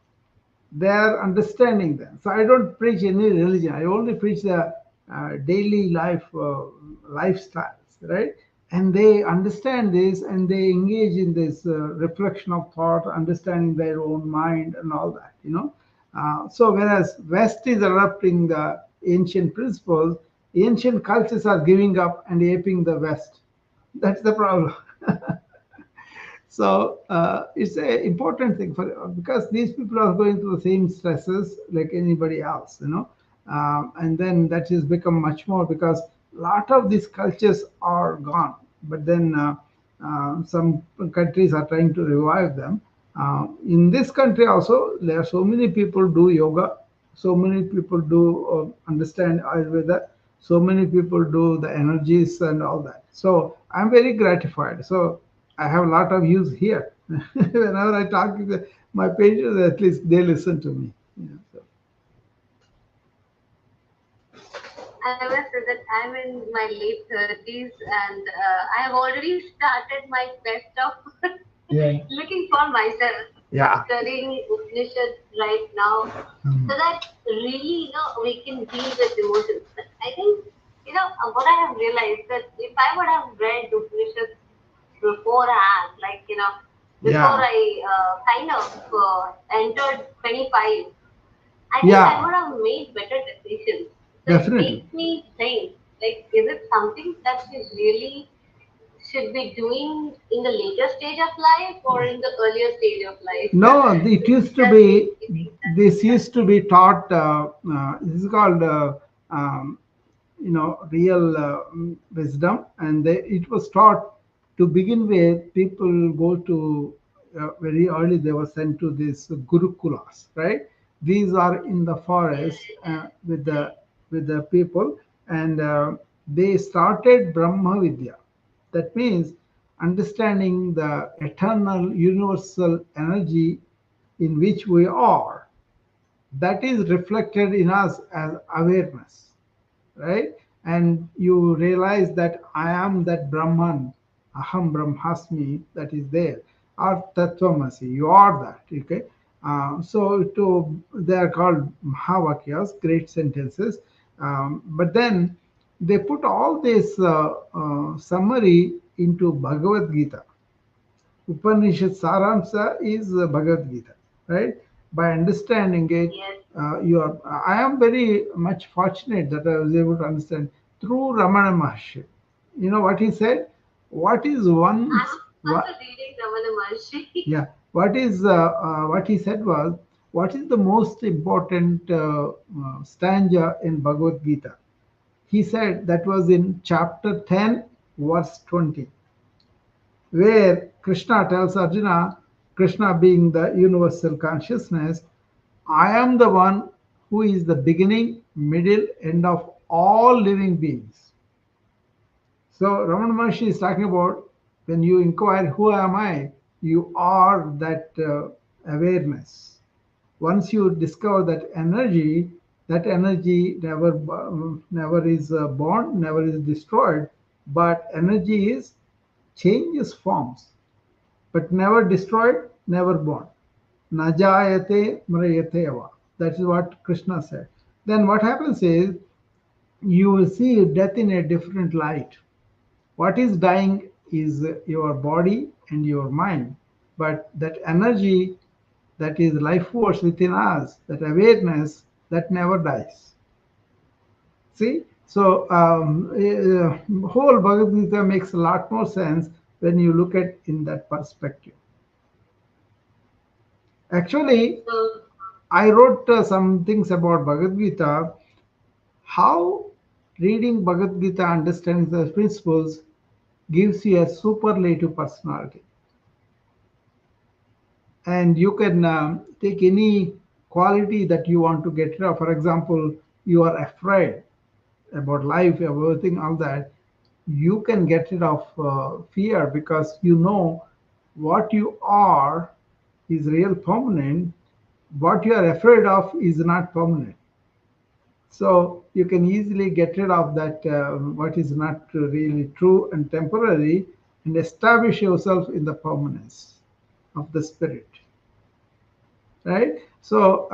They are understanding them. So I don't preach any religion. I only preach the daily life lifestyles, right? And they understand this, and they engage in this reflection of thought, understanding their own mind and all that. So whereas West is adopting the ancient principles, Ancient cultures are giving up and aping the West. That's the problem. So it's an important thing for because these people are going through the same stresses like anybody else, and then that has become much more because a lot of these cultures are gone. But then some countries are trying to revive them. In this country also, there are so many people do yoga, so many people do understand Ayurveda, so many people do the energies and all that. So I'm very gratified. So I have a lot of use here. Whenever I talk to my patients, at least they listen to me. So,
I must say that I'm in my late 30s and I have already started my quest of
yeah,
looking for myself,
yeah.
studying Upanishads right now, so
Mm.
that really, we can deal with emotions. But I think, what I have realized that if I would have read Upanishads beforehand, like, before
Yeah,
I kind of entered 25, I think I
yeah,
would have made better decisions. So it
definitely.
makes me think, like, is it something that we really should be doing in the later stage of life or in the earlier stage of life?
No, it
It
used to
does make
be,
me think that
this
sometimes.
used to be taught, this is called, real wisdom. And it was taught to begin with, people go to, very early, they were sent to these gurukulas, right? These are in the forest with the people, and they started Brahma Vidya. That means understanding the eternal universal energy in which we are, that is reflected in us as awareness, right? And you realize that I am that Brahman, Aham Brahmasmi, that is there, or Tattvamasi, you are that, okay? They are called Mahavakyas, great sentences. But then they put all this summary into Bhagavad Gita. Upanishad Saramsa is Bhagavad Gita, right? By understanding it,
Yes,
you are. I am very much fortunate that I was able to understand through Ramana Maharshi. You know what he said? What is one?
I'm also
What?
reading Ramana Maharshi.
Yeah. What he said was, what is the most important stanza in Bhagavad Gita? He said that was in chapter 10, verse 20, where Krishna tells Arjuna, Krishna being the universal consciousness, I am the one who is the beginning, middle, end of all living beings. So Ramana Maharshi is talking about when you inquire, who am I? You are that awareness. Once you discover that energy never is born, never is destroyed, but energy is changes forms but never destroyed, never born. Najayate mrayate ava. That is what Krishna said. Then what happens is you will see death in a different light. What is dying is your body and your mind, but that energy, that is life force within us, that awareness, that never dies. See, so whole Bhagavad Gita makes a lot more sense when you look at in that perspective. Actually,
So,
I wrote some things about Bhagavad Gita, how reading Bhagavad Gita, understanding the principles, gives you a superlative personality. And you can take any quality that you want to get rid of. For example, you are afraid about life, everything, all that. You can get rid of fear because you know what you are is real permanent. What you are afraid of is not permanent. So you can easily get rid of that what is not really true and temporary and establish yourself in the permanence of the spirit, right? So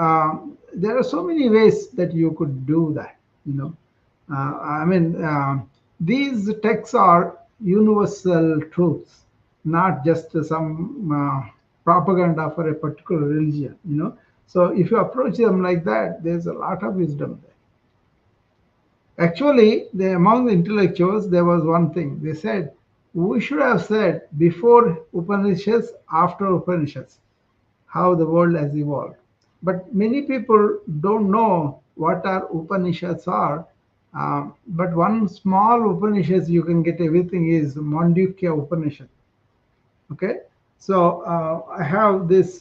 there are so many ways that you could do that, I mean, these texts are universal truths, not just some propaganda for a particular religion. So if you approach them like that, there's a lot of wisdom there. Actually, among the intellectuals, there was one thing. They said, we should have said before Upanishads, after Upanishads, how the world has evolved. But many people don't know what our Upanishads are. But one small Upanishads you can get everything is Mandukya Upanishad. Okay, so I have this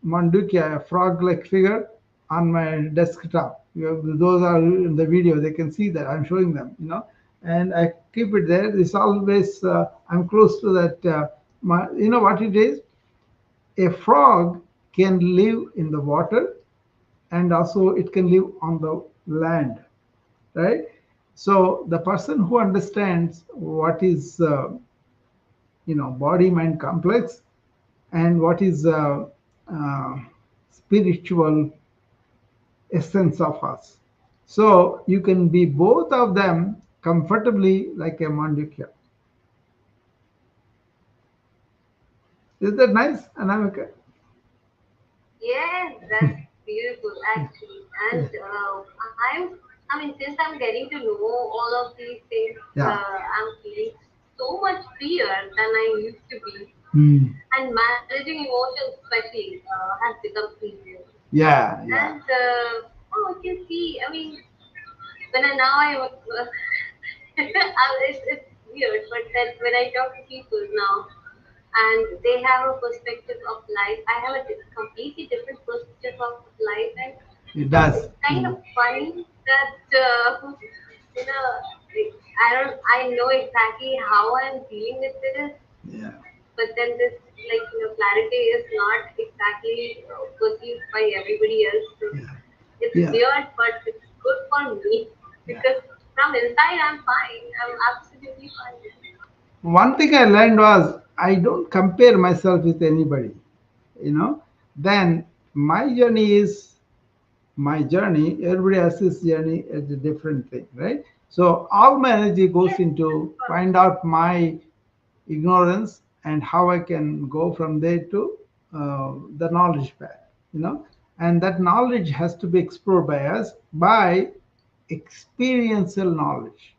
Mandukya, a frog-like figure, on my desktop. Those are in the video. They can see that I'm showing them. And I keep it there. It's always I'm close to that. You know what it is? A frog can live in the water, and also it can live on the land, right? So the person who understands what is body mind complex and what is uh, spiritual essence of us. So you can be both of them comfortably like a mandukya. Is that nice, Anamika?
Yes, that's beautiful actually. And
Yeah.
I mean, since I'm getting to know all of these things,
Yeah.
I'm feeling so much freer than I used to be.
Hmm.
And managing emotions, especially, has become easier.
Yeah, yeah.
And oh, I can see. I mean, now it's weird, but then when I talk to people now, and they have a perspective of life. I have a completely different perspective of life, and
It does.
it's kind of
Hmm.
funny that like, I know exactly how I'm dealing with it,
Yeah.
but then this clarity is not exactly perceived by everybody else. So
Yeah.
it's
Yeah.
weird, but it's good for me
Yeah.
because from inside I'm fine. I'm absolutely fine.
One thing I learned was I don't compare myself with anybody. You know, then my journey is my journey. Everybody else's journey is a different thing, right? So all my energy goes
Yes, of
into
course.
find out my ignorance and how I can go from there to the knowledge path, and that knowledge has to be explored by us by experiential knowledge,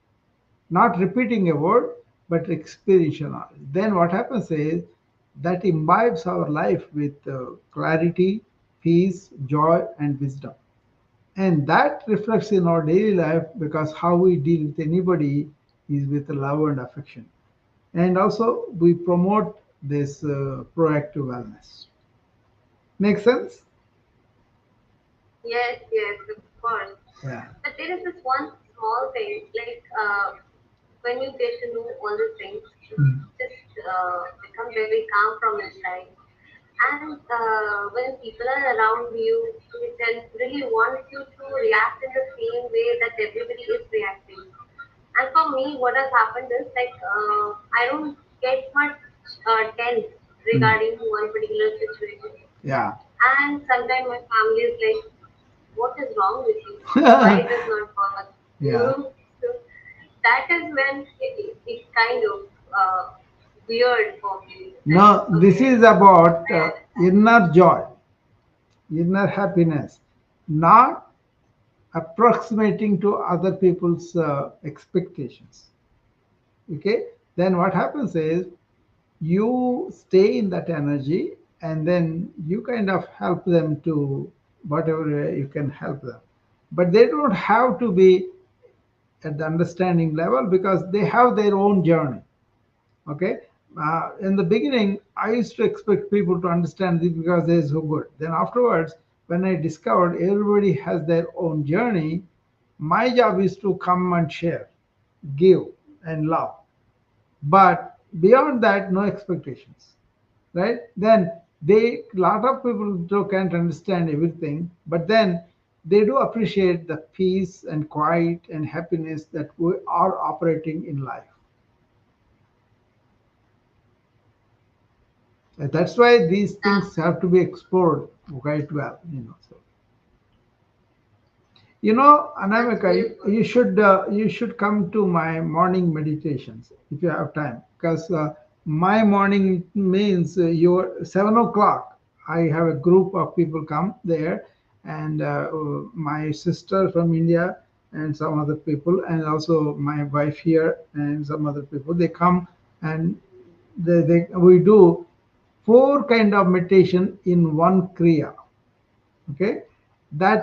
not repeating a word, but experiential knowledge. Then what happens is that imbibes our life with clarity, peace, joy, and wisdom. And that reflects in our daily life because how we deal with anybody is with love and affection. And also, we promote this proactive wellness. Make sense?
Yes, yes, of course.
Yeah.
But there is this one small thing, like when you get to know all these things, you
Mm.
just become very calm from inside. And when people are around you, they then really want you to react in the same way that everybody is reacting. And for me, what has happened is like I don't get much tense
Mm.
regarding one particular situation.
Yeah.
And sometimes my family is like, what is wrong with you? Why it is not bother
Yeah.
you? So that is when it kind of weird for me that
No, this
okay,
is about
I understand.
inner joy, inner happiness, not approximating to other people's expectations. Okay? Then what happens is you stay in that energy and then you kind of help them to whatever you can help them. But they don't have to be at the understanding level because they have their own journey. Okay. In the beginning, I used to expect people to understand this because they're so good. Then afterwards, when I discovered everybody has their own journey, my job is to come and share, give, and love. But beyond that, no expectations, right? Then lot of people can't understand everything, but then they do appreciate the peace and quiet and happiness that we are operating in life. And that's why these things have to be explored quite well, So,
That's
Anamika,
beautiful.
you should come to my morning meditations if you have time, because my morning means your 7 o'clock. I have a group of people come there, and my sister from India and some other people, and also my wife here and some other people. They come and we do four kind of meditation in one kriya. Okay, that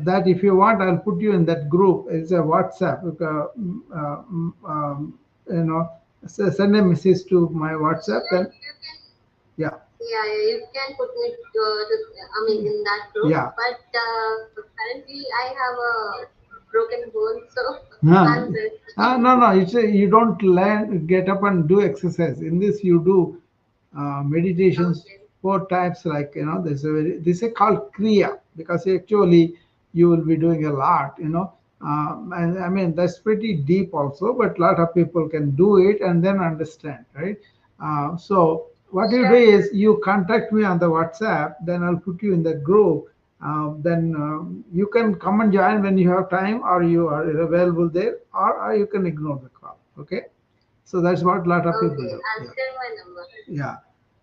that if you want, I'll put you in that group. It's a WhatsApp. You know, send a message to my WhatsApp.
Sure,
Then
you can.
yeah,
Yeah, yeah, you can put me I mean, in that group.
yeah.
But currently, I have a broken bone, so can't
Huh.
rest.
No, no. It's you don't learn, get up and do exercise. In this, you do meditations
Okay,
four types. Like there's a this is called kriya because actually you will be doing a lot. And I mean that's pretty deep also, but a lot of people can do it and then understand, right? So what you do
sure,
is
sure.
you contact me on the WhatsApp, then I'll put you in the group. Then you can come and join when you have time, or you are available there, or you can ignore the call. Okay, so that's what a lot of people
Okay,
do.
I'll
Yeah,
share my number.
yeah.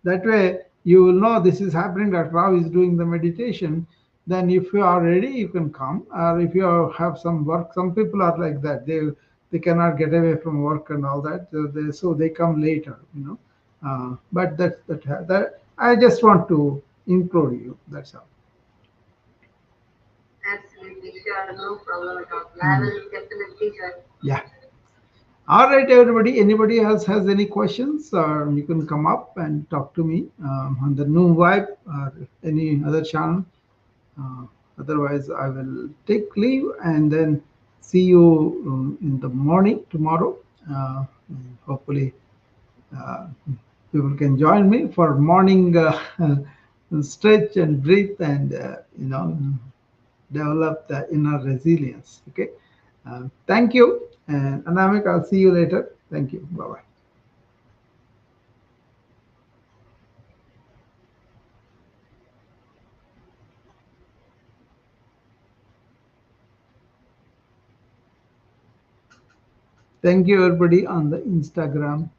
That way you will know this is happening. That Rao is doing the meditation. Then, if you are ready, you can come. Or if you have some work, some people are like that. They cannot get away from work and all that. So they come later. But that I just want to include you. That's all.
Absolutely, sure, no problem at all. I
Hmm.
will definitely join.
Yeah. All right, everybody. Anybody else has any questions, or you can come up and talk to me on the New Vibe or any other channel. Uh, Otherwise, I will take leave and then see you in the morning tomorrow. Hopefully, uh, people can join me for morning stretch and breathe and develop the inner resilience. Okay. Thank you. And Anamik, I'll see you later. Thank you. Bye bye. Thank you, everybody on the Instagram.